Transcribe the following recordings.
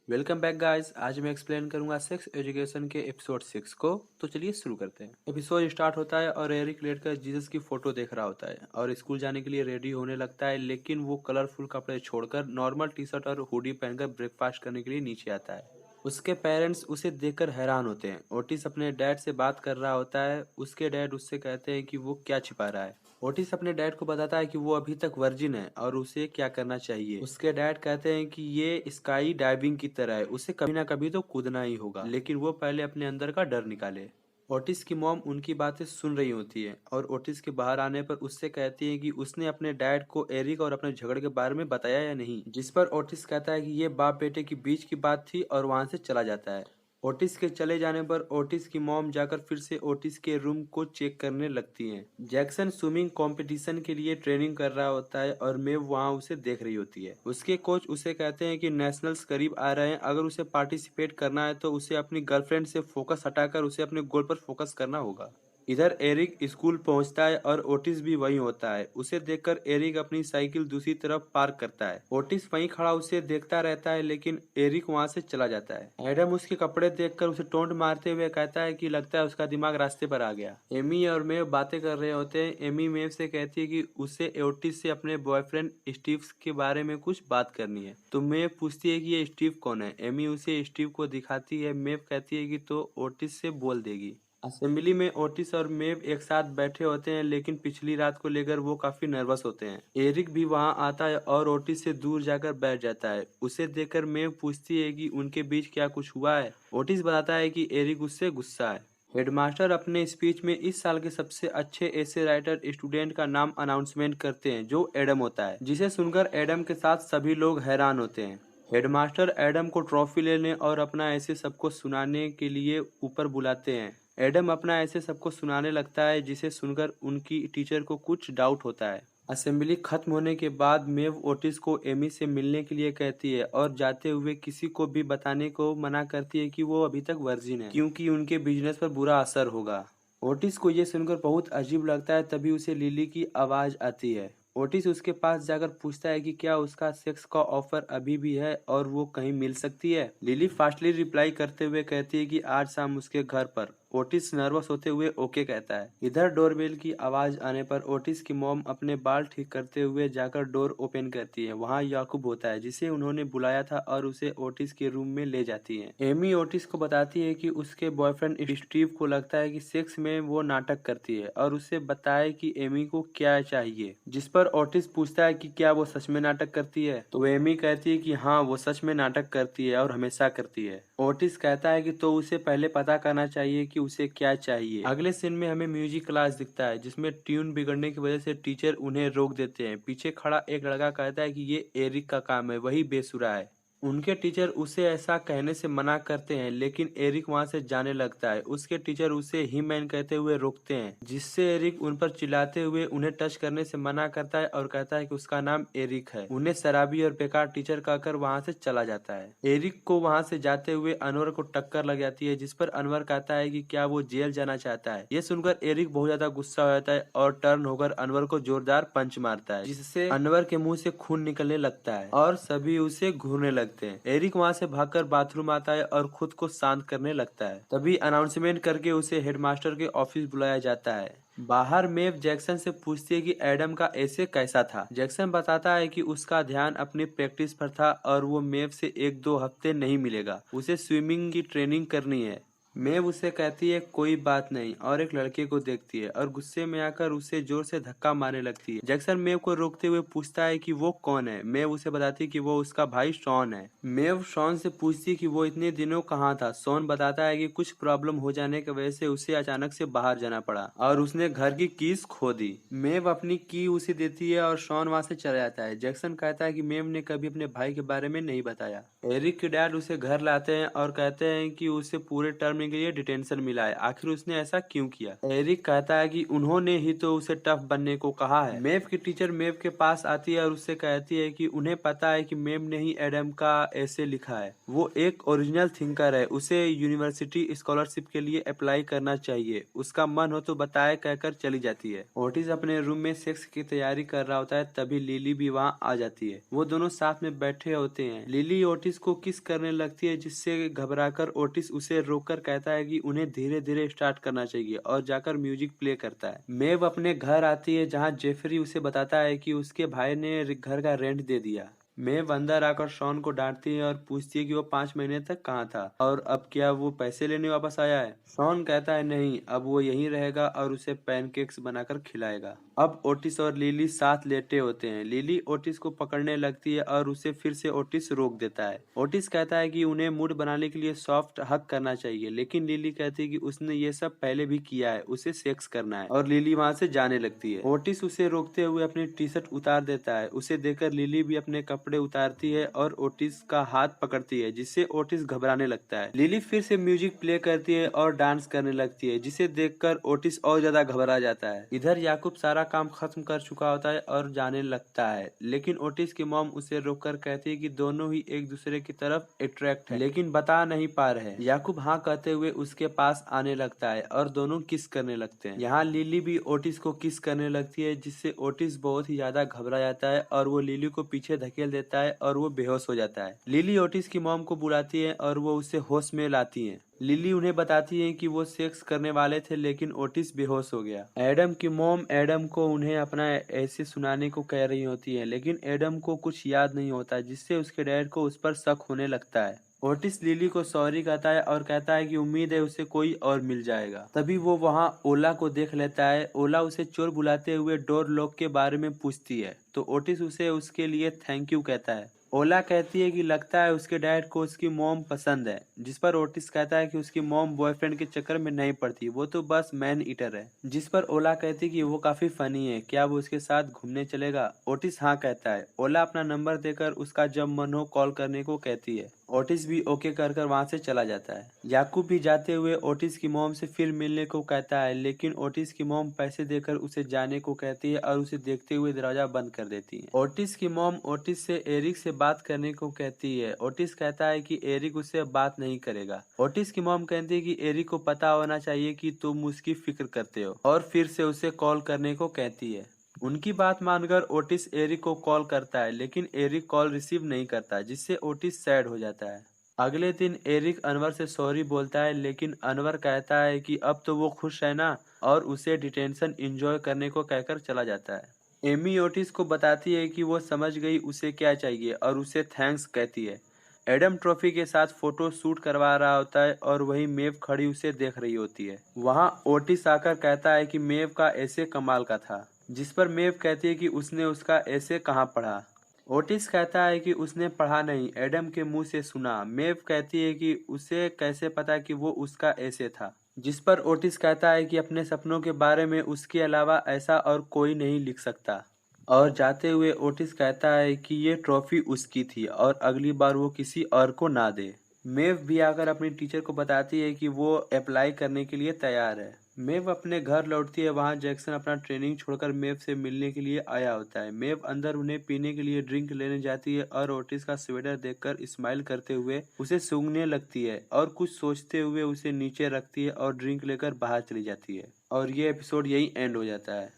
Welcome back guys. आज मैं explain करूंगा सेक्स एजुकेशन के एपिसोड 6 को। तो चलिए शुरू करते हैं। एपिसोड स्टार्ट होता है और एरिक लेटकर जीसस की फोटो देख रहा होता है और स्कूल जाने के लिए रेडी होने लगता है, लेकिन वो कलरफुल कपड़े छोड़कर नॉर्मल टी शर्ट और हुडी पहनकर ब्रेकफास्ट करने के लिए नीचे आता है। उसके पेरेंट्स उसे देखकर हैरान होते हैं। ओटिस अपने डैड से बात कर रहा होता है। उसके डैड उससे कहते हैं कि वो क्या छिपा रहा है। ओटिस अपने डैड को बताता है कि वो अभी तक वर्जिन है और उसे क्या करना चाहिए। उसके डैड कहते हैं कि ये स्काई डाइविंग की तरह है, उसे कभी ना कभी तो कूदना ही होगा, लेकिन वो पहले अपने अंदर का डर निकाले। ओटिस की मॉम उनकी बातें सुन रही होती है और ओटिस के बाहर आने पर उससे कहती है कि उसने अपने डैड को एरिक और अपने झगड़े के बारे में बताया या नहीं, जिस पर ओटिस कहता है कि ये बाप बेटे के बीच की बात थी और वहां से चला जाता है। ओटिस के चले जाने पर ओटिस की मॉम जाकर फिर से ओटिस के रूम को चेक करने लगती हैं। जैक्सन स्विमिंग कंपटीशन के लिए ट्रेनिंग कर रहा होता है और मेव वहां उसे देख रही होती है। उसके कोच उसे कहते हैं कि नेशनल्स करीब आ रहे हैं, अगर उसे पार्टिसिपेट करना है तो उसे अपनी गर्लफ्रेंड से फोकस हटाकर उसे अपने गोल पर फोकस करना होगा। इधर एरिक स्कूल पहुंचता है और ओटिस भी वहीं होता है। उसे देखकर एरिक अपनी साइकिल दूसरी तरफ पार्क करता है। ओटिस वहीं खड़ा उसे देखता रहता है, लेकिन एरिक वहां से चला जाता है। एडम उसके कपड़े देखकर उसे टोंट मारते हुए कहता है कि लगता है उसका दिमाग रास्ते पर आ गया। एमी और मेव बातें कर रहे होते हैं। एमी मेव से कहती है कि उसे ओटिस से अपने बॉयफ्रेंड स्टीव के बारे में कुछ बात करनी है। तो मेव पूछती है कि ये स्टीव कौन है। एमी उसे स्टीव को दिखाती है। मेव कहती है कि तो ओटिस से बोल देगी। असेंबली में ओटिस और मेव एक साथ बैठे होते हैं, लेकिन पिछली रात को लेकर वो काफी नर्वस होते हैं। एरिक भी वहां आता है और ओटिस से दूर जाकर बैठ जाता है। उसे देखकर मेव पूछती है कि उनके बीच क्या कुछ हुआ है। ओटिस बताता है कि एरिक उससे गुस्सा है। हेडमास्टर अपने स्पीच में इस साल के सबसे अच्छे एसे राइटर स्टूडेंट का नाम अनाउंसमेंट करते हैं, जो एडम होता है, जिसे सुनकर एडम के साथ सभी लोग हैरान होते हैं। हेडमास्टर एडम को ट्रॉफी लेने और अपना ऐसे सबको सुनाने के लिए ऊपर बुलाते हैं। एडम अपना ऐसे सबको सुनाने लगता है, जिसे सुनकर उनकी टीचर को कुछ डाउट होता है। असेंबली खत्म होने के बाद मेव ओटिस को एमी से मिलने के लिए कहती है और जाते हुए किसी को भी बताने को मना करती है कि वो अभी तक वर्जिन है, क्योंकि उनके बिजनेस पर बुरा असर होगा। ओटिस को ये सुनकर बहुत अजीब लगता है। तभी उसे लिली की आवाज आती है। ओटिस उसके पास जाकर पूछता है कि क्या उसका सेक्स का ऑफर अभी भी है और वो कहीं मिल सकती है। लिली फास्टली रिप्लाई करते हुए कहती है कि आज शाम उसके घर पर। ओटिस नर्वस होते हुए ओके कहता है। इधर डोरबेल की आवाज आने पर ओटिस की मॉम अपने बाल ठीक करते हुए जाकर डोर ओपन करती है। वहाँ याकूब होता है, जिसे उन्होंने बुलाया था, और उसे ओटिस के रूम में ले जाती है। एमी ओटिस को बताती है कि उसके बॉयफ्रेंड स्टीव को लगता है कि सेक्स में वो नाटक करती है और उसे बताए कि एमी को क्या चाहिए, जिस पर ओटिस पूछता है कि क्या वो सच में नाटक करती है। तो एमी कहती है कि हाँ, वो सच में नाटक करती है और हमेशा करती है। ओटिस कहता है कि तो उसे पहले पता करना चाहिए कि उसे क्या चाहिए। अगले सीन में हमें म्यूजिक क्लास दिखता है, जिसमें ट्यून बिगड़ने की वजह से टीचर उन्हें रोक देते हैं। पीछे खड़ा एक लड़का कहता है कि ये एरिक का काम है, वही बेसुरा है। उनके टीचर उसे ऐसा कहने से मना करते हैं, लेकिन एरिक वहां से जाने लगता है। उसके टीचर उसे ही मैन कहते हुए रोकते हैं, जिससे एरिक उन पर चिल्लाते हुए उन्हें टच करने से मना करता है और कहता है कि उसका नाम एरिक है। उन्हें शराबी और बेकार टीचर कहकर वहां से चला जाता है। एरिक को वहां से जाते हुए अनवर को टक्कर लग जाती है, जिस पर अनवर कहता है कि क्या वो जेल जाना चाहता है। ये सुनकर एरिक बहुत ज्यादा गुस्सा हो जाता है और टर्न होकर अनवर को जोरदार पंच मारता है, जिससे अनवर के मुंह से खून निकलने लगता है और सभी उसे घूरने लगते हैं। एरिक वहां से भागकर बाथरूम आता है और खुद को शांत करने लगता है। तभी अनाउंसमेंट करके उसे हेडमास्टर के ऑफिस बुलाया जाता है। बाहर मेव जैक्सन से पूछती है कि एडम का ऐसे कैसा था। जैक्सन बताता है कि उसका ध्यान अपनी प्रैक्टिस पर था और वो मेव से 1-2 हफ्ते नहीं मिलेगा, उसे स्विमिंग की ट्रेनिंग करनी है। मेव उसे कहती है कोई बात नहीं, और एक लड़के को देखती है और गुस्से में आकर उसे जोर से धक्का मारने लगती है। जैक्सन मेव को रोकते हुए पूछता है कि वो कौन है। मेव उसे बताती है कि वो उसका भाई शॉन है। मेव शॉन से पूछती है कि वो इतने दिनों कहाँ था। शॉन बताता है कि कुछ प्रॉब्लम हो जाने की वजह से उसे अचानक से बाहर जाना पड़ा और उसने घर की कीज खो दी। मेव अपनी की उसे देती है और शॉन वहां से चला जाता है। जैक्सन कहता है कि मेव ने कभी अपने भाई के बारे में नहीं बताया। एरिक के डैड उसे घर लाते हैं और कहते हैं कि उसे पूरे टर्म होने के लिए डिटेंशन मिला है। आखिर उसने ऐसा क्यों किया? एरिक कहता है कि उन्होंने ही तो उसे टफ बनने को कहा है। मेव की टीचर मेव के पास आती है और उससे कहती है कि उन्हें पता है कि मेव ने ही एडम का ऐसे लिखा है। वो एक ओरिजिनल थिंकर है, उसे यूनिवर्सिटी स्कॉलरशिप के लिए अप्लाई करना चाहिए, उसका मन हो तो बताए कहकर चली जाती है। ओटिस अपने रूम में सेक्स की तैयारी कर रहा होता है, तभी लिली भी वहाँ आ जाती है। वो दोनों साथ में बैठे होते हैं। लिली ओटिस को किस करने लगती है, जिससे घबराकर ओटिस उसे रोककर कहता है कि उन्हें धीरे धीरे स्टार्ट करना चाहिए और जाकर म्यूजिक प्ले करता है। मेव अपने घर आती है जहाँ जेफरी उसे बताता है कि उसके भाई ने घर का रेंट दे दिया। मेव अंदर आकर शॉन को डांटती है और पूछती है कि वो 5 महीने तक कहाँ था और अब क्या वो पैसे लेने वापस आया है। शॉन कहता है नहीं, अब वो यहीं रहेगा और उसे पैनकेक्स बनाकर खिलाएगा। अब ओटिस और लिली साथ लेटे होते हैं। लिली ओटिस को पकड़ने लगती है और उसे फिर से ओटिस रोक देता है। ओटिस कहता है कि उन्हें मूड बनाने के लिए सॉफ्ट हक करना चाहिए, लेकिन लिली कहती है कि उसने ये सब पहले भी किया है, उसे सेक्स करना है, और लिली वहाँ से जाने लगती है। ओटिस उसे रोकते हुए अपनी टी शर्ट उतार देता है। उसे देखकर लिली भी अपने कपड़े उतारती है और ओटिस का हाथ पकड़ती है, जिससे ओटिस घबराने लगता है। लिली फिर से म्यूजिक प्ले करती है और डांस करने लगती है, जिसे देखकर ओटिस और ज्यादा घबरा जाता है। इधर याकूब सारा काम खत्म कर चुका होता है और जाने लगता है, लेकिन ओटिस की मॉम उसे रोककर कहती है कि दोनों ही एक दूसरे की तरफ अट्रैक्ट है, लेकिन बता नहीं पा रहे। याकूब हाँ कहते हुए उसके पास आने लगता है और दोनों किस करने लगते हैं। यहाँ लिली भी ओटिस को किस करने लगती है, जिससे ओटिस बहुत ही ज्यादा घबरा जाता है और वो लिली को पीछे धकेल देता है और वो बेहोश हो जाता है। लिली ओटिस की मॉम को बुलाती है और वो उसे होश में लाती है। लिली उन्हें बताती है कि वो सेक्स करने वाले थे, लेकिन ओटिस बेहोश हो गया। एडम की मॉम एडम को उन्हें अपना ऐसे सुनाने को कह रही होती है, लेकिन एडम को कुछ याद नहीं होता, जिससे उसके डैड को उस पर शक होने लगता है। ओटिस लिली को सॉरी कहता है और कहता है कि उम्मीद है उसे कोई और मिल जाएगा। तभी वो वहाँ ओला को देख लेता है। ओला उसे चोर बुलाते हुए डोर लॉक के बारे में पूछती है, तो ओटिस उसे उसके लिए थैंक यू कहता है। ओला कहती है कि लगता है उसके डैड को उसकी मॉम पसंद है, जिस पर ओटिस कहता है कि उसकी मॉम बॉयफ्रेंड के चक्कर में नहीं पड़ती, वो तो बस मैन ईटर है। जिस पर ओला कहती है कि वो काफी फनी है, क्या वो उसके साथ घूमने चलेगा? ओटिस हाँ कहता है। ओला अपना नंबर देकर उसका जब मन हो कॉल करने को कहती है। ओटिस भी ओके कर वहां से चला जाता है। याकूब भी जाते हुए ओटिस की मॉम से फिर मिलने को कहता है, लेकिन ओटिस की मॉम पैसे देकर उसे जाने को कहती है और उसे देखते हुए दरवाजा बंद कर देती है। ओटिस की मॉम ओटिस से एरिक से बात करने को कहती है। ओटिस कहता है कि एरिक उससे बात नहीं करेगा। ओटिस की मॉम कहती है कि एरिक को पता होना चाहिए कि तुम उसकी फिक्र करते हो, और फिर से उसे कॉल करने को कहती है। उनकी बात मानकर ओटिस एरिक को कॉल करता है, लेकिन एरिक कॉल रिसीव नहीं करता, जिससे ओटिस सैड हो जाता है। अगले दिन एरिक अनवर से सॉरी बोलता है, लेकिन अनवर कहता है कि अब तो वो खुश है ना, और उसे डिटेंशन एंजॉय करने को कहकर चला जाता है। एमी ओटिस को बताती है कि वो समझ गई उसे क्या चाहिए और उसे थैंक्स कहती है। एडम ट्रॉफी के साथ फोटो शूट करवा रहा होता है और वही मेव खड़ी उसे देख रही होती है। वहाँ ओटिस आकर कहता है कि मेव का ऐसे कमाल का था, जिस पर मेव कहती है कि उसने उसका ऐसे कहाँ पढ़ा। ओटिस कहता है कि उसने पढ़ा नहीं, एडम के मुंह से सुना। मेव कहती है कि उसे कैसे पता कि वो उसका ऐसे था, जिस पर ओटिस कहता है कि अपने सपनों के बारे में उसके अलावा ऐसा और कोई नहीं लिख सकता। और जाते हुए ओटिस कहता है कि ये ट्रॉफी उसकी थी और अगली बार वो किसी और को ना दे। मेव भी आकर अपनी टीचर को बताती है कि वो अप्लाई करने के लिए तैयार है। मेव अपने घर लौटती है। वहाँ जैक्सन अपना ट्रेनिंग छोड़कर मेव से मिलने के लिए आया होता है। मेव अंदर उन्हें पीने के लिए ड्रिंक लेने जाती है और ओटिस का स्वेटर देखकर स्माइल करते हुए उसे सूंघने लगती है और कुछ सोचते हुए उसे नीचे रखती है और ड्रिंक लेकर बाहर चली जाती है। और ये एपिसोड यही एंड हो जाता है।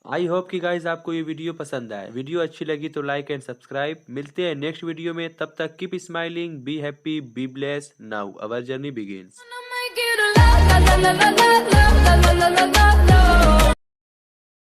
आई होप कि गाइज आपको ये वीडियो पसंद आए। वीडियो अच्छी लगी तो लाइक एंड सब्सक्राइब। मिलते हैं नेक्स्ट वीडियो में, तब तक keep smiling, be happy, be blessed. Now our journey begins.